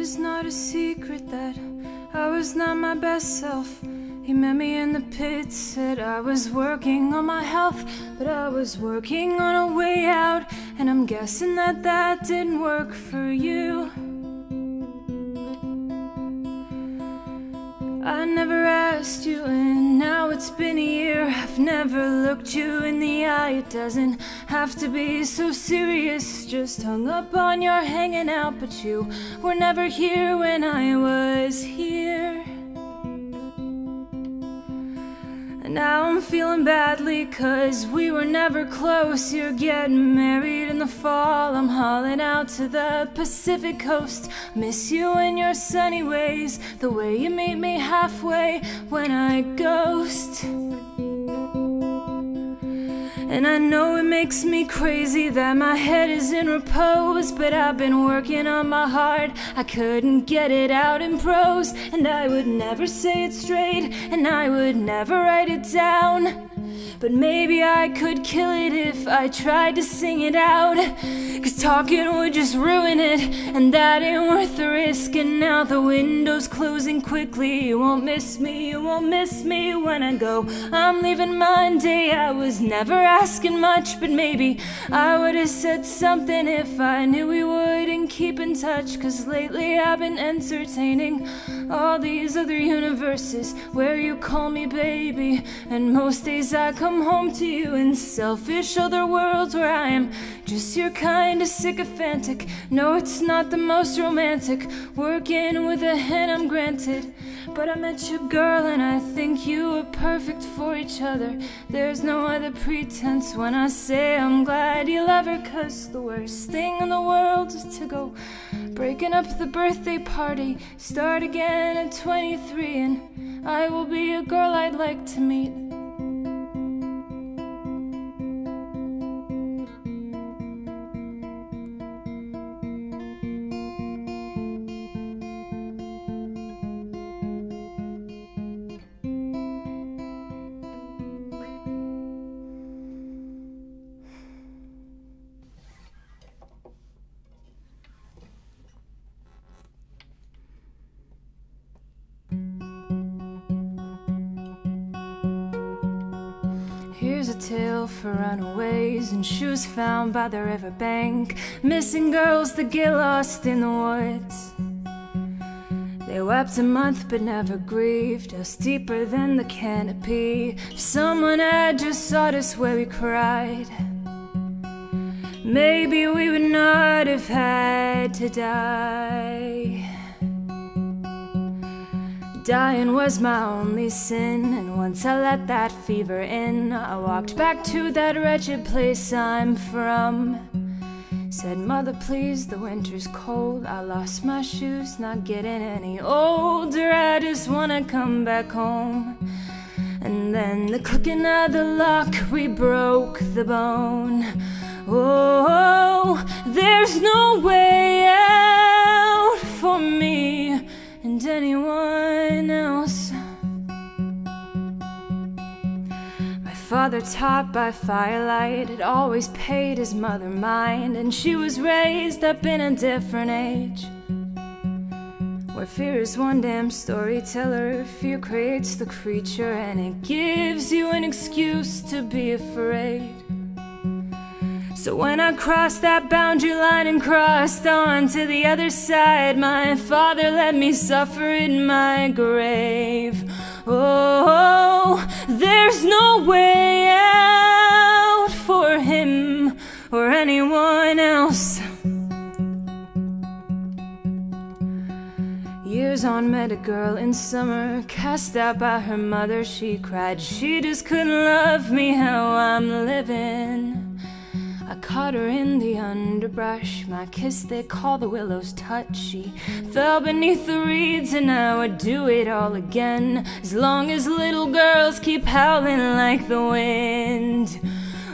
is not a secret that I was not my best self. He met me in the pit, said I was working on my health, but I was working on a way out, and I'm guessing that that didn't work for you. I never asked you, and now it's been a year. I've never looked you in the eye. It doesn't have to be so serious. Just hung up on your hanging out, but you were never here when I was here. And now I'm feeling badly, 'cause we were never close. You're getting married in the fall. I'm hauling out to the Pacific coast. Miss you in your sunny ways, the way you meet me halfway when I ghost. And I know it makes me crazy that my head is in repose, but I've been working on my heart. I couldn't get it out in prose, and I would never say it straight, and I would never write it down. But maybe I could kill it if I tried to sing it out, 'cause talking would just ruin it, and that ain't worth the risk. And now the window's closing quickly. You won't miss me, you won't miss me when I go. I'm leaving Monday. I was never asking much, but maybe I would've said something if I knew we wouldn't keep in touch. 'Cause lately I've been entertaining all these other universes where you call me baby, and most days I come home to you in selfish other worlds where I am just your kind of sycophantic. No, it's not the most romantic, working with a hen I'm granted, but I met your girl and I think you were perfect for each other. There's no other pretense when I say I'm glad you love her, 'cause the worst thing in the world is to go breaking up the birthday party, start again at 23, and I will be a girl I'd like to meet. Here's a tale for runaways and shoes found by the riverbank, missing girls that get lost in the woods. They wept a month but never grieved, us deeper than the canopy. If someone had just sought us where we cried, maybe we would not have had to die. Dying was my only sin, and once I let that fever in, I walked back to that wretched place I'm from. Said, "Mother, please, the winter's cold. I lost my shoes, not getting any older. I just wanna come back home." And then the clicking of the lock, we broke the bone. Oh, there's no way out for me and anyone else. My father taught by firelight, had always paid his mother mind, and she was raised up in a different age, where fear is one damn storyteller. Fear creates the creature, and it gives you an excuse to be afraid. So when I crossed that boundary line and crossed on to the other side, my father let me suffer in my grave. Oh, there's no way out for him or anyone else. Years on, met a girl in summer, cast out by her mother. She cried she just couldn't love me how I'm living. I caught her in the underbrush, my kiss they call the willow's touch. She fell beneath the reeds and I would do it all again, as long as little girls keep howling like the wind.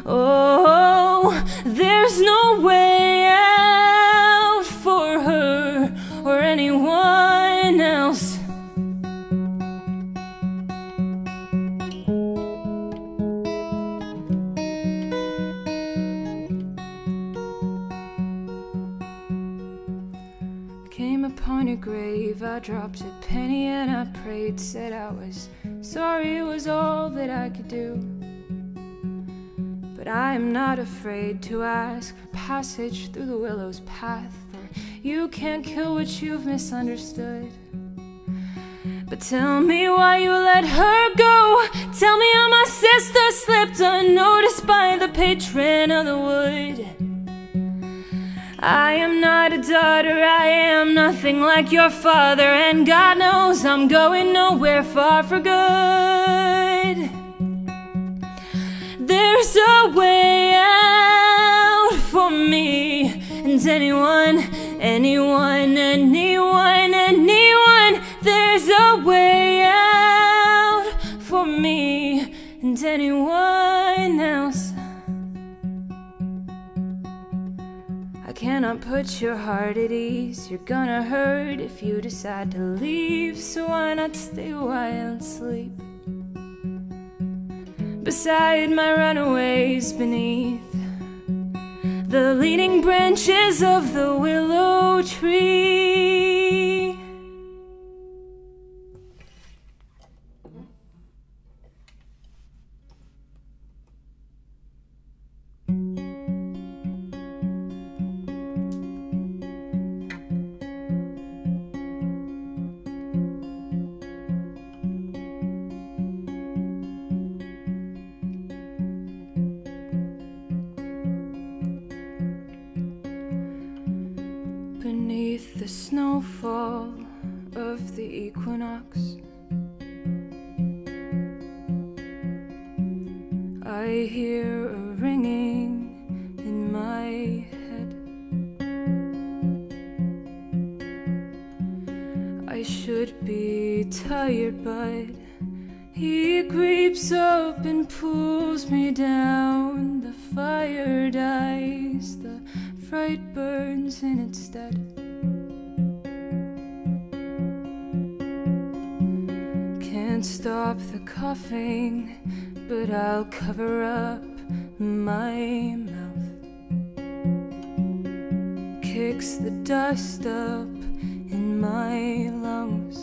Oh, there's no way out for her or anyone else. Came upon upon your grave. I dropped a penny and I prayed, said I was sorry, it was all that I could do. But I am not afraid to ask for passage through the willow's path, for you can't kill what you've misunderstood. But tell me why you let her go. Tell me how my sister slipped unnoticed by the patron of the wood. I am not a daughter, I am nothing like your father, and God knows I'm going nowhere far for good. There's a way out for me, and anyone, there's a way out for me and anyone else. I cannot put your heart at ease. You're gonna hurt if you decide to leave, so why not stay a while and sleep beside my runaways beneath the leaning branches of the willow tree. Beneath the snowfall of the equinox, I hear a ringing in my head. I should be tired, but he creeps up and pulls me down. The fire dies, the fright burns in its stead. Can't stop the coughing, but I'll cover up my mouth. Kicks the dust up in my lungs.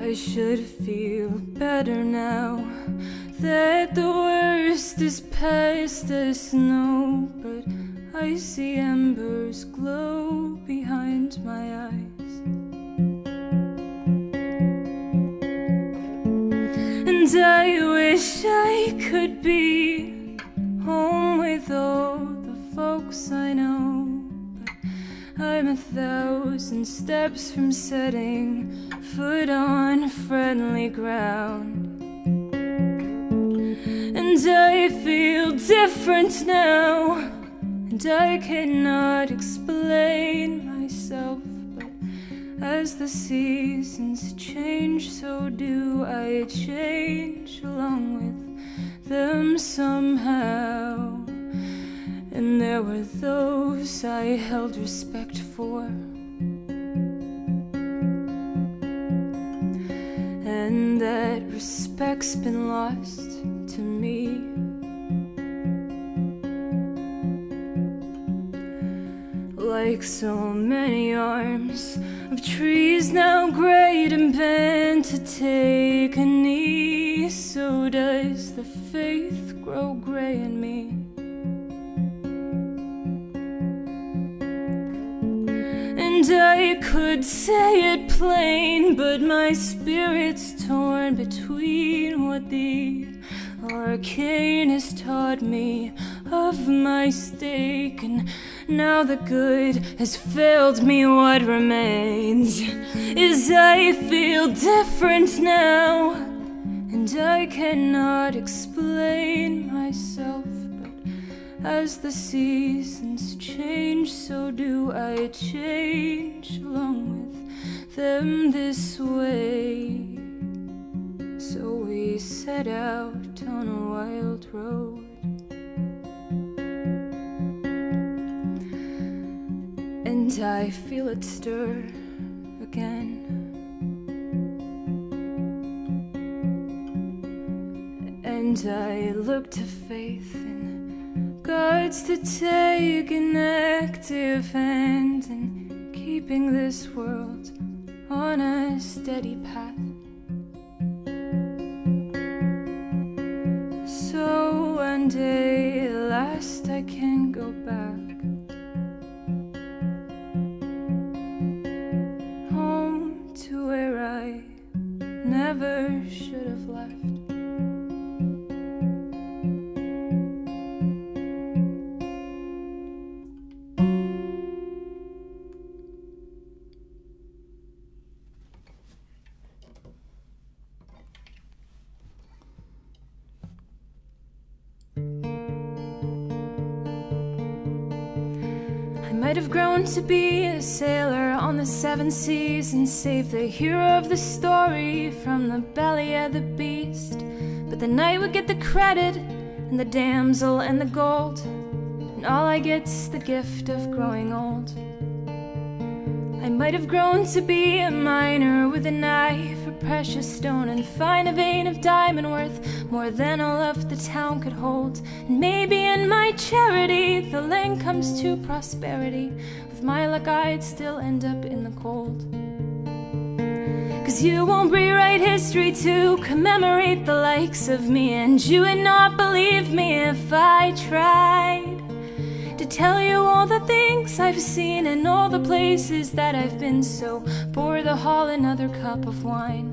I should feel better now that the worst is past the snow, but I see embers glow behind my eyes. And I wish I could be home with all the folks I know, but I'm 1,000 steps from setting foot on friendly ground. And I feel different now, and I cannot explain myself, but as the seasons change, so do I change along with them somehow. And there were those I held respect for, and that respect's been lost to me. Like so many arms of trees now great and bent to take a knee, so does the faith grow gray in me. And I could say it plain, but my spirit's torn between what the arcane has taught me of my stake, and now the good has failed me. What remains is I feel different now, and I cannot explain myself, but as the seasons change, so do I change along with them this way. So we set out on a wild road, and I feel it stir again. And I look to faith in guts to take an active hand in keeping this world on a steady path. So one day at last I can go back home to where I never should have left. I might have grown to be a sailor on the 7 seas and save the hero of the story from the belly of the beast. But the knight would get the credit and the damsel and the gold, and all I get's the gift of growing old. I might have grown to be a miner with an eye for precious stone and find a vein of diamond worth more than all of the town could hold. And maybe in my charity the land comes to prosperity. With my luck I'd still end up in the cold. 'Cause you won't rewrite history to commemorate the likes of me, and you would not believe me if I tried to tell you all the things I've seen and all the places that I've been. So pour the hall another cup of wine.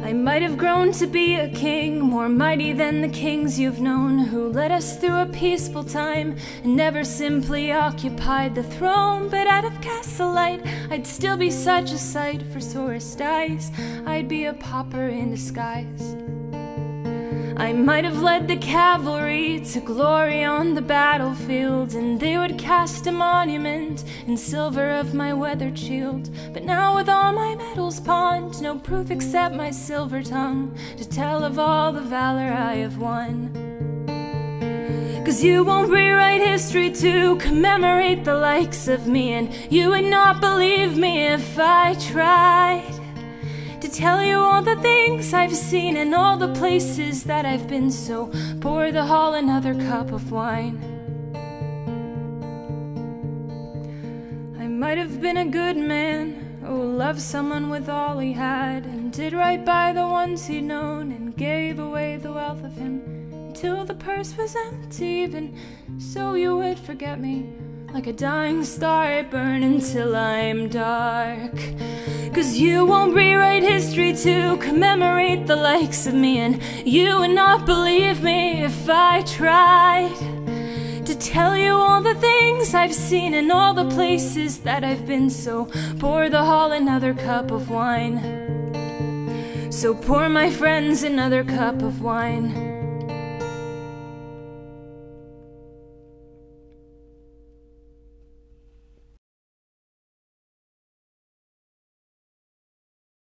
I might have grown to be a king, more mighty than the kings you've known, who led us through a peaceful time and never simply occupied the throne. But out of gaslight I'd still be such a sight for tourist eyes. I'd be a pauper in disguise. I might have led the cavalry to glory on the battlefield, and they would cast a monument in silver of my weathered shield. But now with all my medals pawned, no proof except my silver tongue to tell of all the valor I have won. 'Cause you won't rewrite history to commemorate the likes of me, and you would not believe me if I tried to tell you all the things I've seen and all the places that I've been. So pour the hall another cup of wine. I might have been a good man, oh, loved someone with all he had, and did right by the ones he'd known, and gave away the wealth of him until the purse was empty. Even so you would forget me, like a dying star I burn until I'm dark. 'Cause you won't rewrite history to commemorate the likes of me, and you would not believe me if I tried to tell you all the things I've seen and all the places that I've been. So pour the hall another cup of wine. So pour my friends another cup of wine.